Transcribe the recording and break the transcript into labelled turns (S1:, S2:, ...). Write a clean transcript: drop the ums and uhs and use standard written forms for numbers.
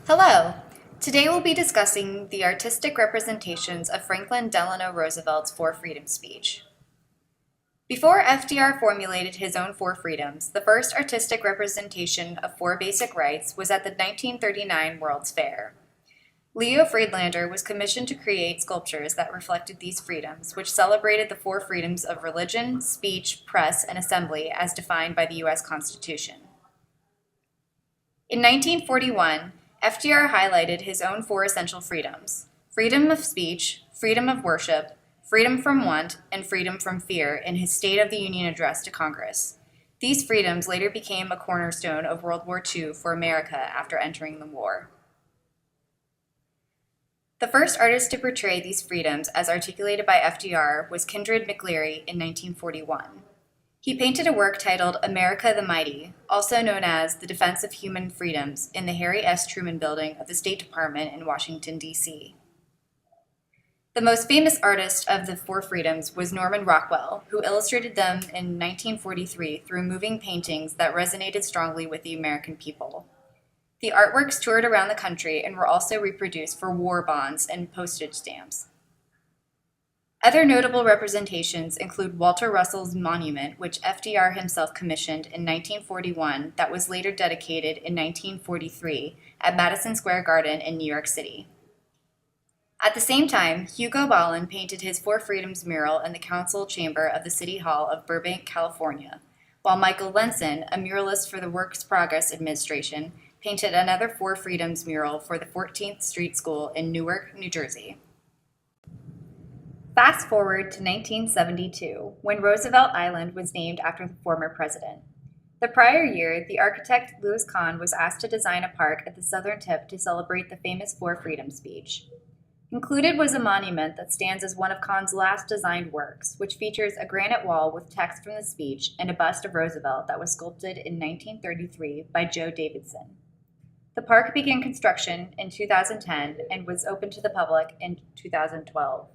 S1: Hello! Today we'll be discussing the artistic representations of Franklin Delano Roosevelt's Four Freedoms speech. Before FDR formulated his own Four Freedoms, the first artistic representation of four basic rights was at the 1939 World's Fair. Leo Friedlander was commissioned to create sculptures that reflected these freedoms, which celebrated the four freedoms of religion, speech, press, and assembly as defined by the U.S. Constitution. In 1941, FDR highlighted his own four essential freedoms: freedom of speech, freedom of worship, freedom from want, and freedom from fear in his State of the Union address to Congress. These freedoms later became a cornerstone of World War II for America after entering the war. The first artist to portray these freedoms as articulated by FDR was Kindred McCleary in 1941. He painted a work titled America the Mighty, also known as The Defense of Human Freedoms, in the Harry S. Truman Building of the State Department in Washington, D.C. The most famous artist of the Four Freedoms was Norman Rockwell, who illustrated them in 1943 through moving paintings that resonated strongly with the American people. The artworks toured around the country and were also reproduced for war bonds and postage stamps. Other notable representations include Walter Russell's monument, which FDR himself commissioned in 1941 that was later dedicated in 1943 at Madison Square Garden in New York City. At the same time, Hugo Ballin painted his Four Freedoms mural in the council chamber of the City Hall of Burbank, California, while Michael Lenson, a muralist for the Works Progress Administration, painted another Four Freedoms mural for the 14th Street School in Newark, New Jersey. Fast forward to 1972, when Roosevelt Island was named after the former president. The prior year, the architect Louis Kahn was asked to design a park at the southern tip to celebrate the famous Four Freedoms speech. Included was a monument that stands as one of Kahn's last designed works, which features a granite wall with text from the speech and a bust of Roosevelt that was sculpted in 1933 by Joe Davidson. The park began construction in 2010 and was open to the public in 2012.